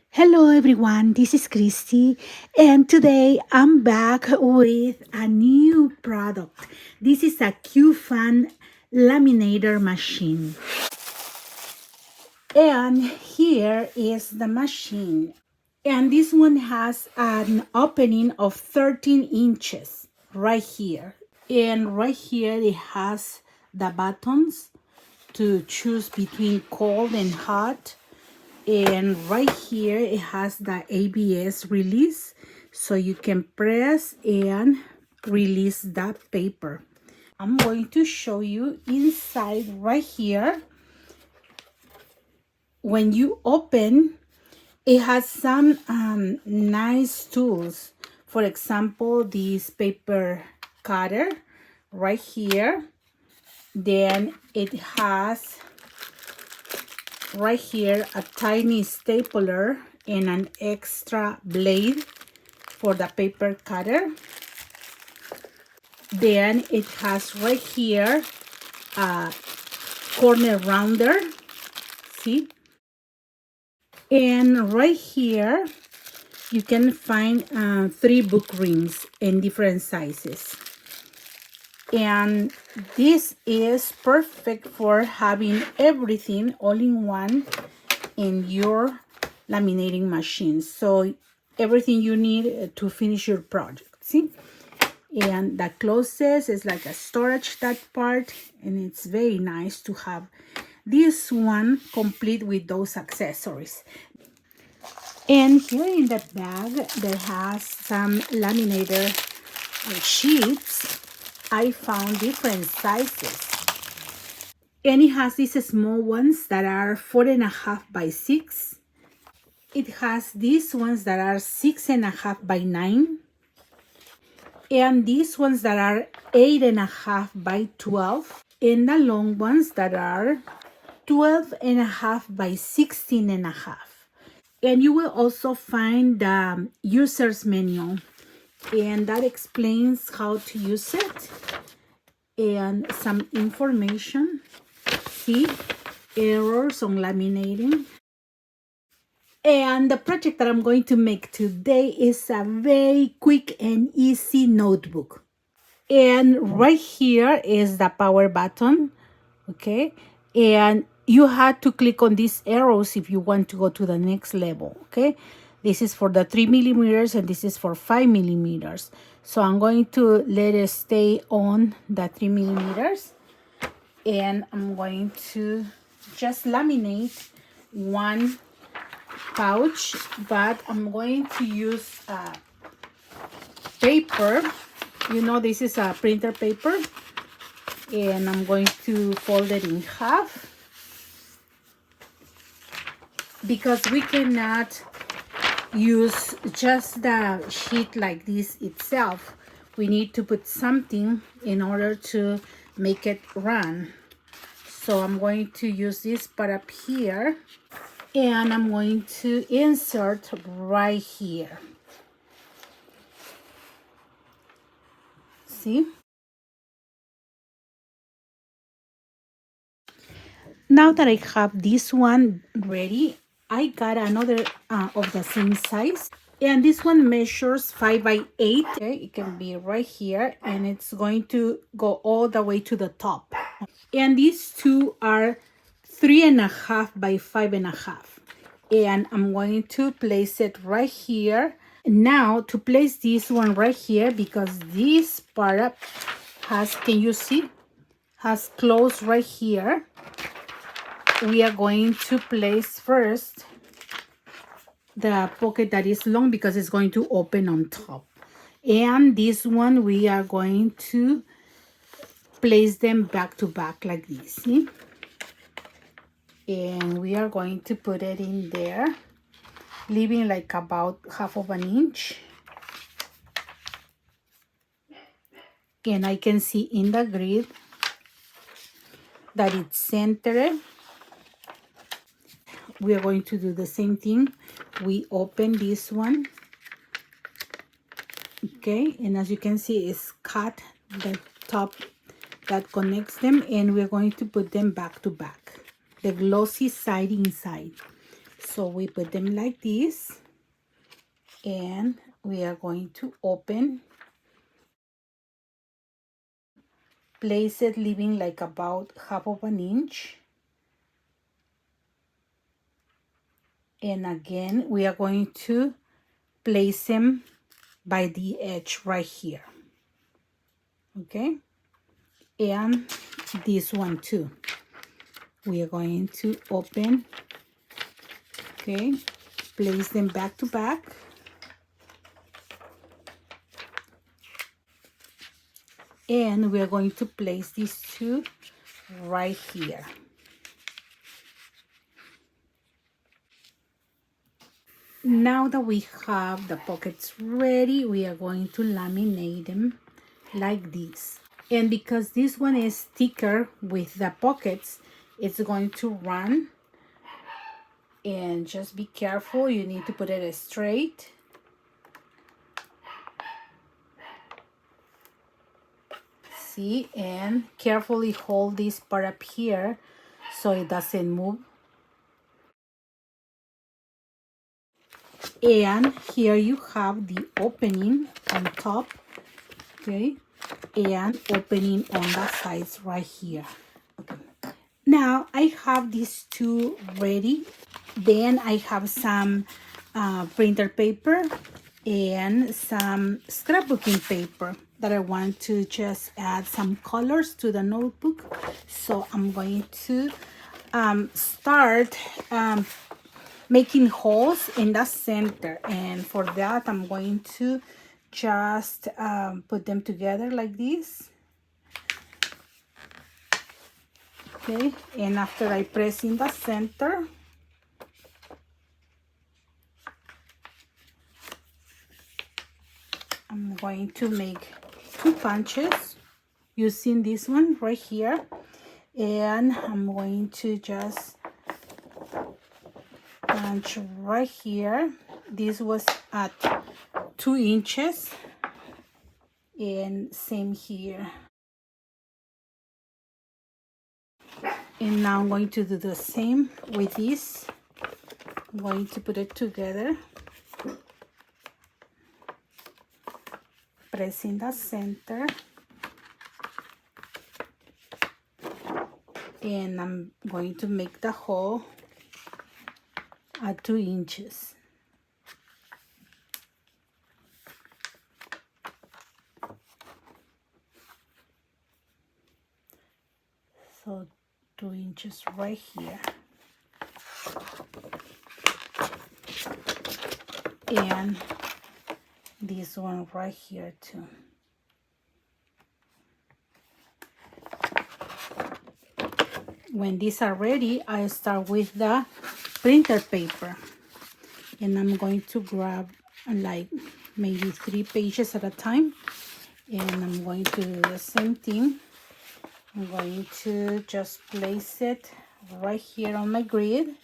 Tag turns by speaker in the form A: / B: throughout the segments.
A: Hello everyone, this is Christy, and today I'm back with a new product. This is a Qfun laminator machine. And here is the machine. And this one has an opening of 13 inches right here. And right here it has the buttons to choose between cold and hot. And right here it has the ABS release, so you can press and release that paper. I'm going to show you inside right here. When you open, it has some nice tools. For example, this paper cutter right here. Then it has right here a tiny stapler and an extra blade for the paper cutter. Then it has right here a corner rounder, see? And right here you can find 3 book rings in different sizes. And this is perfect for having everything all in one in your laminating machine. So everything you need to finish your project, see? And that closes is like a storage, that part, and it's very nice to have this one complete with those accessories. And here in the bag there has some laminator sheets. I found different sizes, and it has these small ones that are 4.5 by 6. It has these ones that are 6.5 by 9, and these ones that are 8.5 by 12, and the long ones that are 12.5 by 16.5. And you will also find the user's manual, and that explains how to use it and some information. See, errors on laminating. And the project that I'm going to make today is a very quick and easy notebook. And right here is the power button, okay? And you have to click on these arrows if you want to go to the next level, okay? This is for the 3mm and this is for 5mm. So I'm going to let it stay on the 3mm. And I'm going to just laminate one pouch, but I'm going to use paper. You know, this is a printer paper, and I'm going to fold it in half because we cannot use just the sheet like this itself. We need to put something in order to make it run. So I'm going to use this part up here, and I'm going to insert right here. See? Now that I have this one ready, I got another of the same size. And this one measures 5 by 8. Okay, it can be right here, and it's going to go all the way to the top. And these two are 3.5 by 5.5. And I'm going to place it right here. Now to place this one right here, because this part has, can you see, has closed right here. We are going to place first the pocket that is long because it's going to open on top. And this one we are going to place them back to back like this, see? And we are going to put it in there, leaving like about 1/2 inch. And I can see in the grid that it's centered. We are going to do the same thing. We open this one, okay, and as you can see, it's cut the top that connects them, and we're going to put them back to back, the glossy side inside. So we put them like this, and we are going to open, place it leaving like about 1/2 inch, and again we are going to place them by the edge right here. Okay, and this one too, we are going to open. Okay, place them back to back, and we are going to place these two right here. Now that we have the pockets ready, we are going to laminate them like this. And because this one is thicker with the pockets, it's going to run. And just be careful, you need to put it straight. See, and carefully hold this part up here so it doesn't move. And here you have the opening on top, okay, and opening on the sides right here. Okay. Now I have these two ready. Then I have some printer paper and some scrapbooking paper that I want to just add some colors to the notebook. So I'm going to start making holes in the center, and for that I'm going to just put them together like this. Okay, and after I press in the center, I'm going to make 2 punches using this one right here, and I'm going to just punch right here. This was at 2 inches, and same here. And now I'm going to do the same with this. I'm going to put it together, press in the center, and I'm going to make the hole at 2 inches. So 2 inches right here. And this one right here too. When these are ready, I start with the printer paper, and I'm going to grab like maybe 3 pages at a time, and I'm going to do the same thing. I'm going to just place it right here on my grid.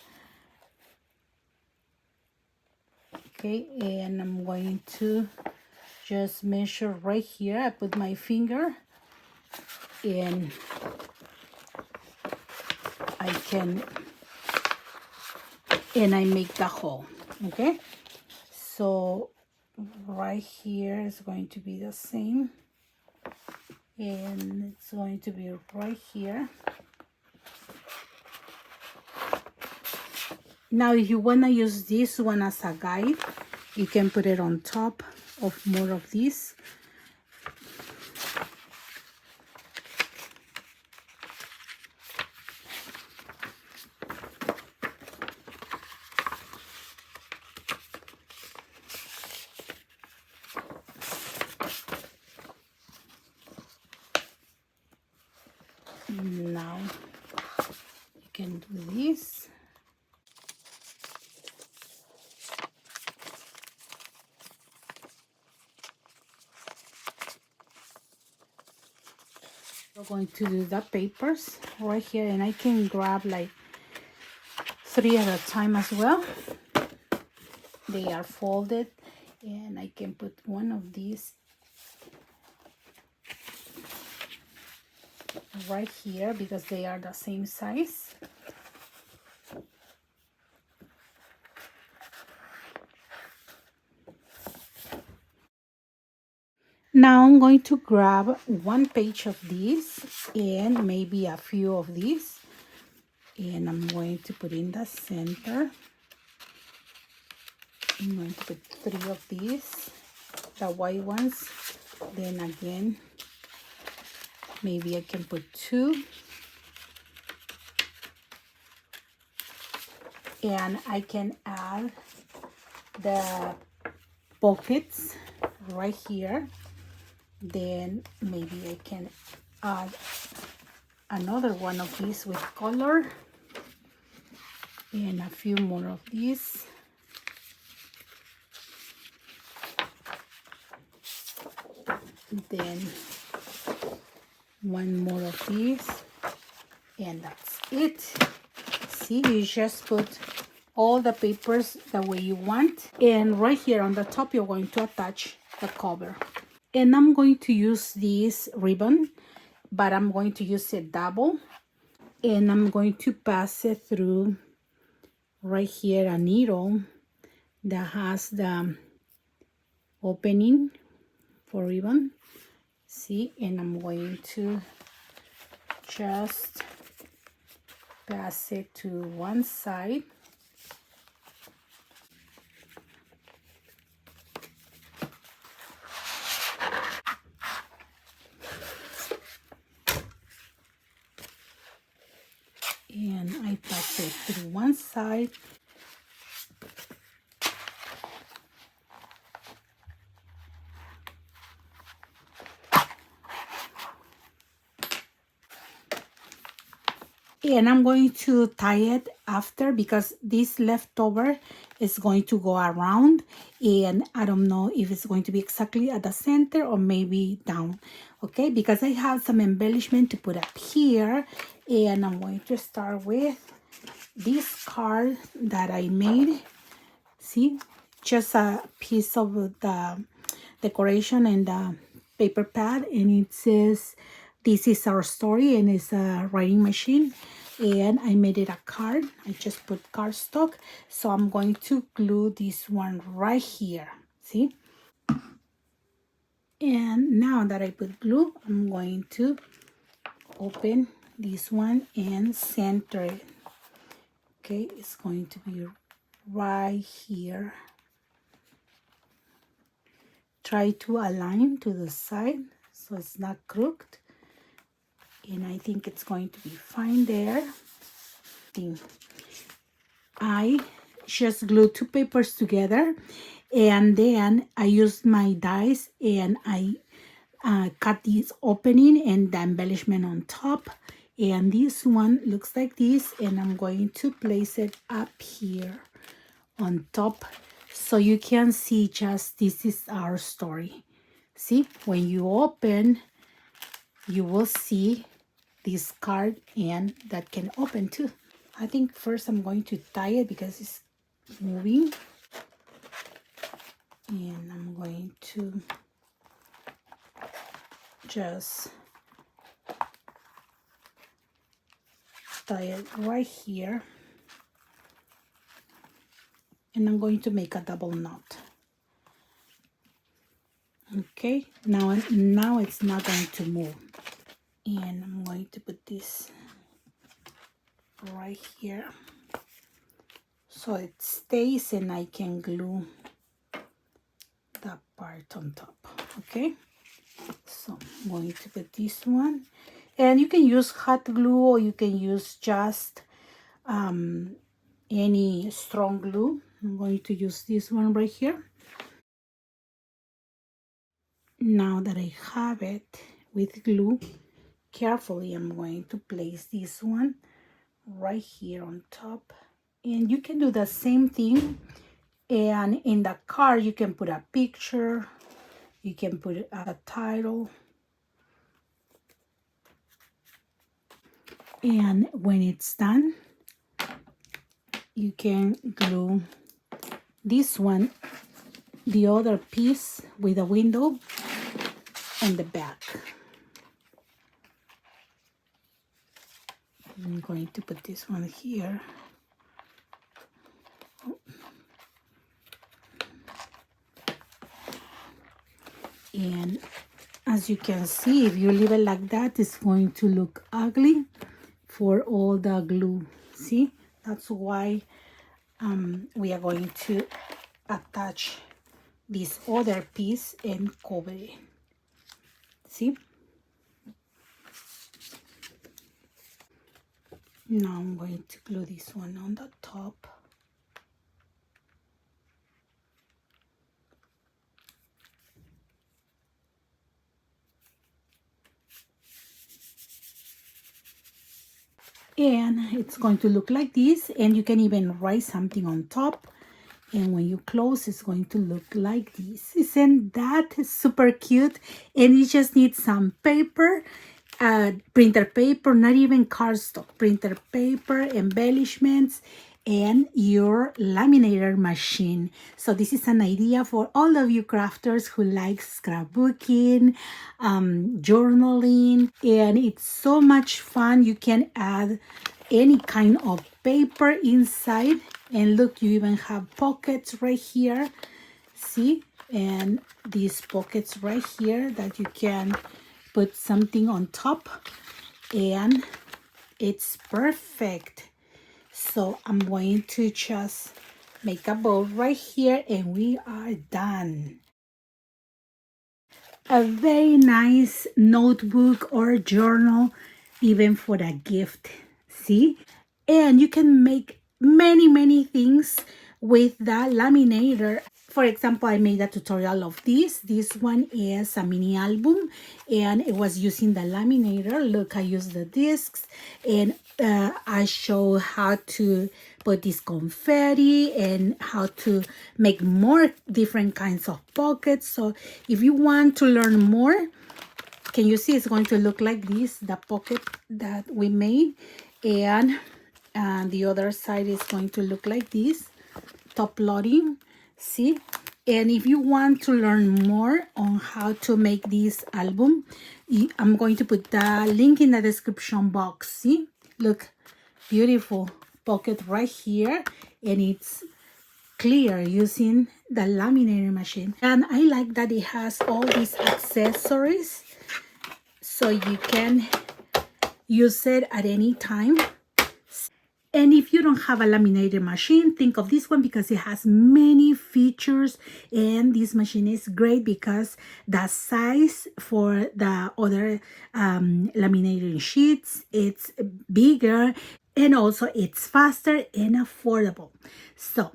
A: Okay, and I'm going to just measure right here. I put my finger, and I make the hole. Okay, so right here is going to be the same, and it's going to be right here. Now if you want to use this one as a guide, you can put it on top of more of these. Now you can do this. We're going to do the papers right here, and I can grab like 3 at a time as well. They are folded, and I can put one of these right here because they are the same size. Now I'm going to grab one page of these and maybe a few of these, and I'm going to put in the center. I'm going to put 3 of these, the white ones. Then again, maybe I can put 2. And I can add the pockets right here. Then maybe I can add another one of these with color and a few more of these. Then one more of these, and that's it. See, you just put all the papers the way you want, and right here on the top you're going to attach the cover. And I'm going to use this ribbon, but I'm going to use it double, and I'm going to pass it through right here a needle that has the opening for ribbon. See, and I'm going to just pass it to one side. And I pass it through one side. And I'm going to tie it after, because this leftover is going to go around, and I don't know if it's going to be exactly at the center or maybe down. Okay, because I have some embellishment to put up here, and I'm going to start with this card that I made. See, just a piece of the decoration and the paper pad, and it says this is our story, and it's a writing machine. And I made it a card. I just put cardstock, so I'm going to glue this one right here. See, and now that I put glue, I'm going to open this one and center it. Okay, it's going to be right here. Try to align to the side so it's not crooked, and I think it's going to be fine there. I just glued 2 papers together, and then I used my dies and I cut this opening and the embellishment on top, and this one looks like this, and I'm going to place it up here on top so you can see just this is our story. See, when you open, you will see this card, and that can open too. I think first I'm going to tie it because it's moving, and I'm going to just tie it right here, and I'm going to make a double knot. Okay, now it's not going to move, and I'm going to put this right here so it stays, and I can glue that part on top. Okay, so I'm going to put this one, and you can use hot glue or you can use just any strong glue. I'm going to use this one right here. Now that I have it with glue, carefully I'm going to place this one right here on top, and you can do the same thing. And in the card you can put a picture, you can put a title, and when it's done you can glue this one, the other piece with a window on the back. I'm going to put this one here. And as you can see, if you leave it like that, it's going to look ugly for all the glue. See, that's why we are going to attach this other piece and cover it. See, now I'm going to glue this one on the top. And it's going to look like this, and you can even write something on top, and when you close it's going to look like this. Isn't that super cute? And you just need some paper, printer paper, not even cardstock, printer paper, embellishments, and your laminator machine. So this is an idea for all of you crafters who like scrapbooking, journaling, and it's so much fun. You can add any kind of paper inside, and look, you even have pockets right here. See, and these pockets right here that you can put something on top, and it's perfect. So I'm going to just make a bow right here, and we are done. A very nice notebook or journal, even for a gift. See, and you can make many things with the laminator. For example, I made a tutorial of this. This one is a mini album, and it was using the laminator. Look, I used the discs, and I show how to put this confetti and how to make more different kinds of pockets. So if you want to learn more, can you see it's going to look like this, the pocket that we made, and the other side is going to look like this, top loading. See, and if you want to learn more on how to make this album, I'm going to put the link in the description box. See, look, beautiful pocket right here, and it's clear using the laminator machine. And I like that it has all these accessories, so you can use it at any time. And if you don't have a laminator machine, think of this one because it has many features, and this machine is great because the size for the other laminating sheets, it's bigger, and also it's faster and affordable. So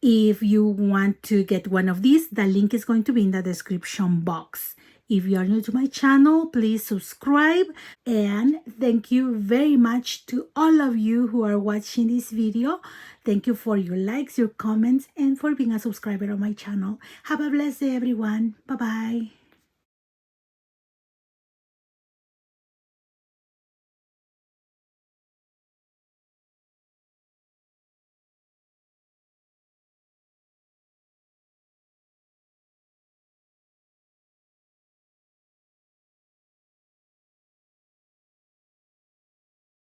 A: if you want to get one of these, the link is going to be in the description box. If you are new to my channel, please subscribe, and thank you very much to all of you who are watching this video. Thank you for your likes, your comments, and for being a subscriber on my channel. Have a blessed day, everyone. Bye-bye.